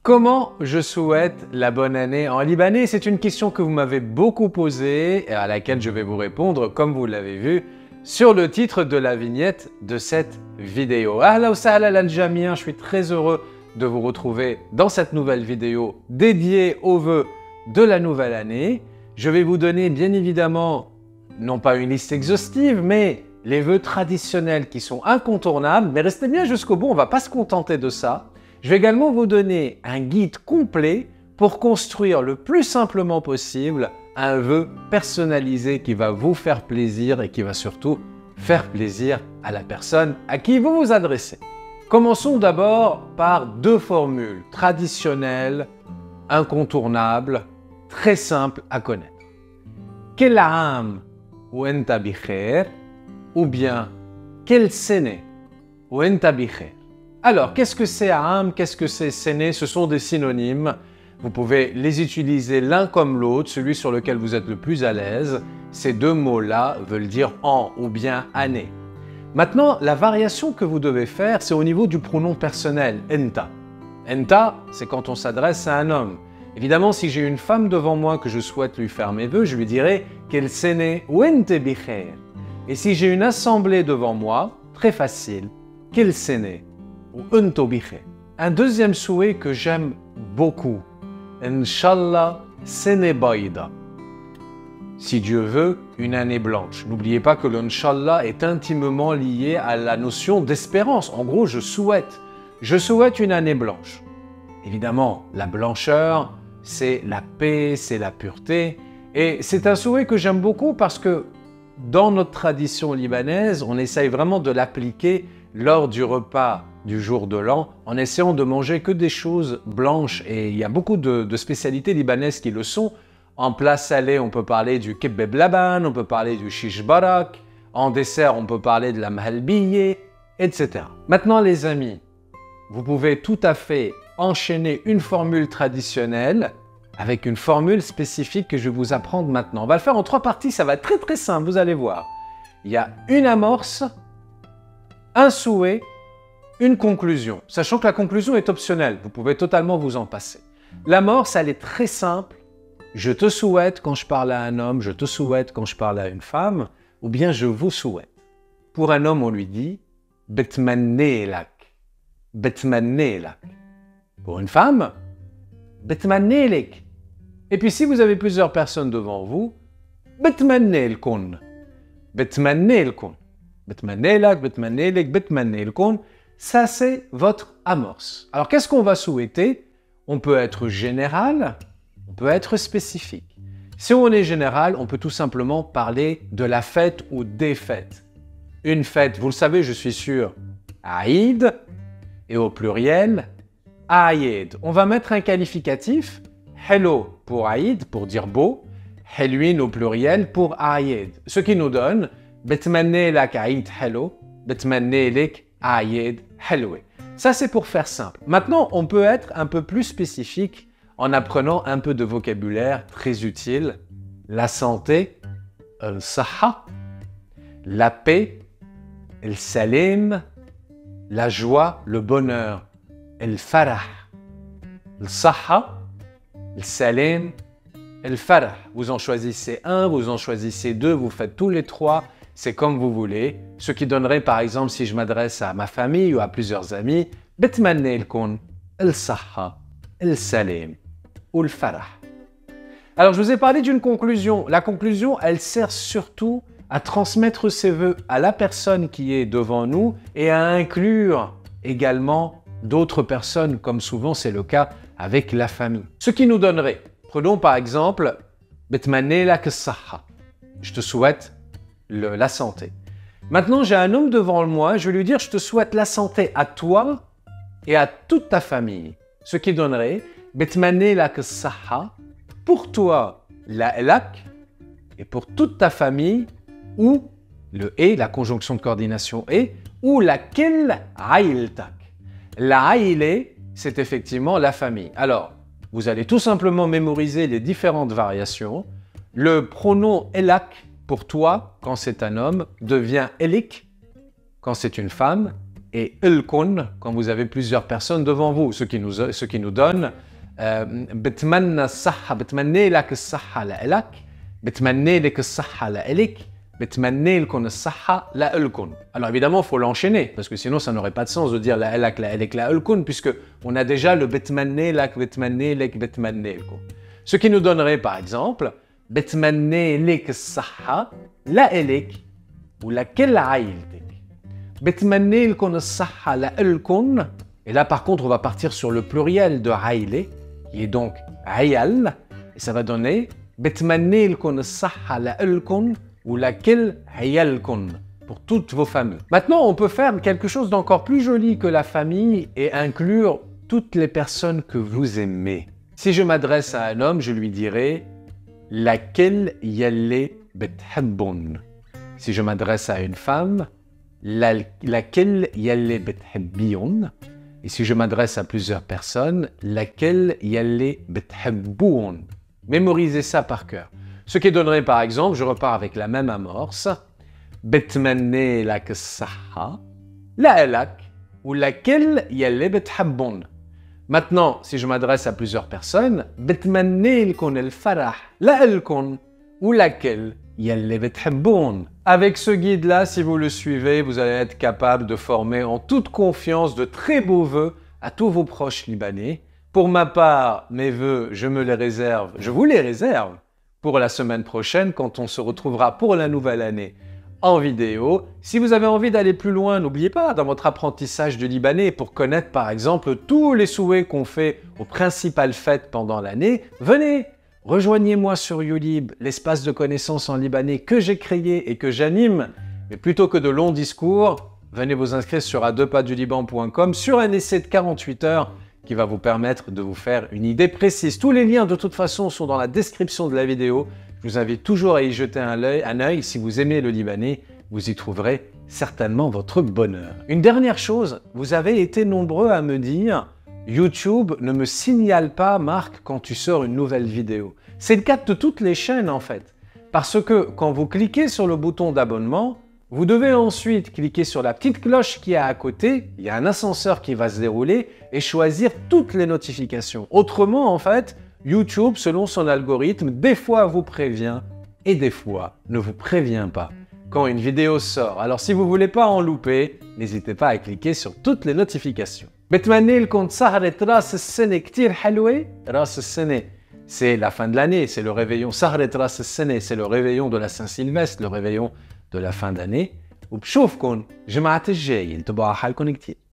Comment je souhaite la bonne année en libanais? C'est une question que vous m'avez beaucoup posée et à laquelle je vais vous répondre, comme vous l'avez vu, sur le titre de la vignette de cette vidéo. Ahla wa sahla al-jamia, je suis très heureux de vous retrouver dans cette nouvelle vidéo dédiée aux vœux de la nouvelle année. Je vais vous donner bien évidemment, non pas une liste exhaustive, mais les vœux traditionnels qui sont incontournables. Mais restez bien jusqu'au bout, on ne va pas se contenter de ça. Je vais également vous donner un guide complet pour construire le plus simplement possible un vœu personnalisé qui va vous faire plaisir et qui va surtout faire plaisir à la personne à qui vous vous adressez. Commençons d'abord par deux formules traditionnelles, incontournables, très simples à connaître. Quel aam ou enta bikhair ou bien quel sene ou enta bikhair. Alors, qu'est-ce que c'est aam, qu'est-ce que c'est sene? Ce sont des synonymes. Vous pouvez les utiliser l'un comme l'autre, celui sur lequel vous êtes le plus à l'aise. Ces deux mots-là veulent dire an ou bien année. Maintenant, la variation que vous devez faire, c'est au niveau du pronom personnel, enta. Enta, c'est quand on s'adresse à un homme. Évidemment, si j'ai une femme devant moi que je souhaite lui faire mes vœux, je lui dirai quel sene ou ente bikhair. Et si j'ai une assemblée devant moi, très facile, quel sene ou ento bikhair. Un deuxième souhait que j'aime beaucoup, Inch'Allah sene baïda. Si Dieu veut, une année blanche. N'oubliez pas que l'Inch'Allah est intimement lié à la notion d'espérance. En gros, je souhaite une année blanche. Évidemment, la blancheur, c'est la paix, c'est la pureté. Et c'est un souhait que j'aime beaucoup parce que dans notre tradition libanaise, on essaye vraiment de l'appliquer lors du repas du jour de l'an, en essayant de manger que des choses blanches. Et il y a beaucoup de spécialités libanaises qui le sont. En plat salé, on peut parler du kebab laban, on peut parler du shish barak. En dessert, on peut parler de la mahalbiye, etc. Maintenant, les amis, vous pouvez tout à fait enchaîner une formule traditionnelle avec une formule spécifique que je vais vous apprendre maintenant. On va le faire en trois parties, ça va être très simple, vous allez voir. Il y a une amorce, un souhait, une conclusion. Sachant que la conclusion est optionnelle, vous pouvez totalement vous en passer. L'amorce, elle est très simple. Je te souhaite quand je parle à un homme, je te souhaite quand je parle à une femme, ou bien je vous souhaite. Pour un homme, on lui dit « betmannelak ». Betmannelak. Pour une femme, « betmannelek ». Et puis si vous avez plusieurs personnes devant vous, « betmannelkun ». Betmannelkun. Betmannelak, betmannelek, betmannelkun. Ça, c'est votre amorce. Alors, qu'est-ce qu'on va souhaiter? On peut être général, on peut être spécifique. Si on est général, on peut tout simplement parler de la fête ou des fêtes. Une fête, vous le savez, je suis sûr, Aïd, et au pluriel, Aïd. On va mettre un qualificatif, hello pour Aïd, pour dire beau, helwin au pluriel pour Aïd. Ce qui nous donne betmannelak Aïd hello, betmannelek Aïd helwe. Ça, c'est pour faire simple. Maintenant, on peut être un peu plus spécifique en apprenant un peu de vocabulaire très utile. La santé, al-saha, la paix, el-salim, la joie, le bonheur, el-farah, el-saha, el-salim, el-farah. Vous en choisissez un, vous en choisissez deux, vous faites tous les trois, c'est comme vous voulez. Ce qui donnerait, par exemple, si je m'adresse à ma famille ou à plusieurs amis, betmannelkun, el-saha, el-salim ou el-farah. Alors, je vous ai parlé d'une conclusion. La conclusion, elle sert surtout à transmettre ses vœux à la personne qui est devant nous et à inclure également d'autres personnes, comme souvent c'est le cas avec la famille. Ce qui nous donnerait, prenons par exemple, betmannelak as-saha. Je te souhaite la santé. Maintenant, j'ai un homme devant moi, je vais lui dire, je te souhaite la santé à toi et à toute ta famille. Ce qui donnerait, betmannelak as-saha, pour toi, la elak, et pour toute ta famille, ou le et, la conjonction de coordination et, ou laquelle aïltak. La aïlé, c'est effectivement la famille. Alors, vous allez tout simplement mémoriser les différentes variations. Le pronom elak, pour toi, quand c'est un homme, devient elik quand c'est une femme, et الكون quand vous avez plusieurs personnes devant vous, ce qui nous donne بتمنى الصحة بتمنى لك الصحة لإلك بتمنى لك الصحة لإلك بتمنى لكم الصحة لإلكم. Alors évidemment, il faut l'enchaîner parce que sinon ça n'aurait pas de sens de dire لإلك لإلك لإلكم puisque on a déjà le بتمنى لك بتمنى لك بتمنى لكم. Ce qui nous donnerait par exemple بتمنى لك الصحة لإلك ولكل عائلتك. بتمنى لكم الصحة لإلكم. Et là par contre on va partir sur le pluriel de عائلة qui est donc عيال et ça va donner بتمنى لكم الصحة لإلكم ولكل عيالكم pour toutes vos familles. Maintenant, on peut faire quelque chose d'encore plus joli que la famille et inclure toutes les personnes que vous aimez. Si je m'adresse à un homme, je lui dirai laquelle يلي بتحبون. Si je m'adresse à une femme, laquelle يلي بتحبيون. Et si je m'adresse à plusieurs personnes, laquelle يلي بتحبون. Mémorisez ça par cœur. Ce qui donnerait par exemple, je repars avec la même amorce, بتمنى لك الصحة لإلك ولكل يلي بتحبون. Maintenant, si je m'adresse à plusieurs personnes, بتمنى لكم الفرح لإلكم ولكل يلي بتحبون. Avec ce guide-là, si vous le suivez, vous allez être capable de former en toute confiance de très beaux vœux à tous vos proches libanais. Pour ma part, mes vœux, je me les réserve, je vous les réserve pour la semaine prochaine quand on se retrouvera pour la nouvelle année en vidéo. Si vous avez envie d'aller plus loin, n'oubliez pas dans votre apprentissage du libanais pour connaître par exemple tous les souhaits qu'on fait aux principales fêtes pendant l'année, venez, rejoignez-moi sur Youlib, l'espace de connaissances en libanais que j'ai créé et que j'anime. Mais plutôt que de longs discours, venez vous inscrire sur a2pasduliban.com sur un essai de 48 heures qui va vous permettre de vous faire une idée précise. Tous les liens de toute façon sont dans la description de la vidéo. Je vous invite toujours à y jeter un œil. Si vous aimez le libanais, vous y trouverez certainement votre bonheur. Une dernière chose, vous avez été nombreux à me dire « YouTube ne me signale pas, Marc, quand tu sors une nouvelle vidéo ». C'est le cas de toutes les chaînes en fait. Parce que quand vous cliquez sur le bouton d'abonnement, vous devez ensuite cliquer sur la petite cloche qui est à côté, il y a un ascenseur qui va se dérouler et choisir toutes les notifications. Autrement, en fait, YouTube, selon son algorithme, des fois vous prévient et des fois ne vous prévient pas quand une vidéo sort. Alors si vous ne voulez pas en louper, n'hésitez pas à cliquer sur toutes les notifications. بتمنى لكم سهرة راس السنة كتير حلوة. راس السنة, c'est la fin de l'année, c'est le réveillon. سهرة راس السنة, c'est le réveillon de la Saint-Sylvestre, le réveillon de la fin d'année. وبشوفكم جمعة الجاي انتبهوا على حالكم كتير.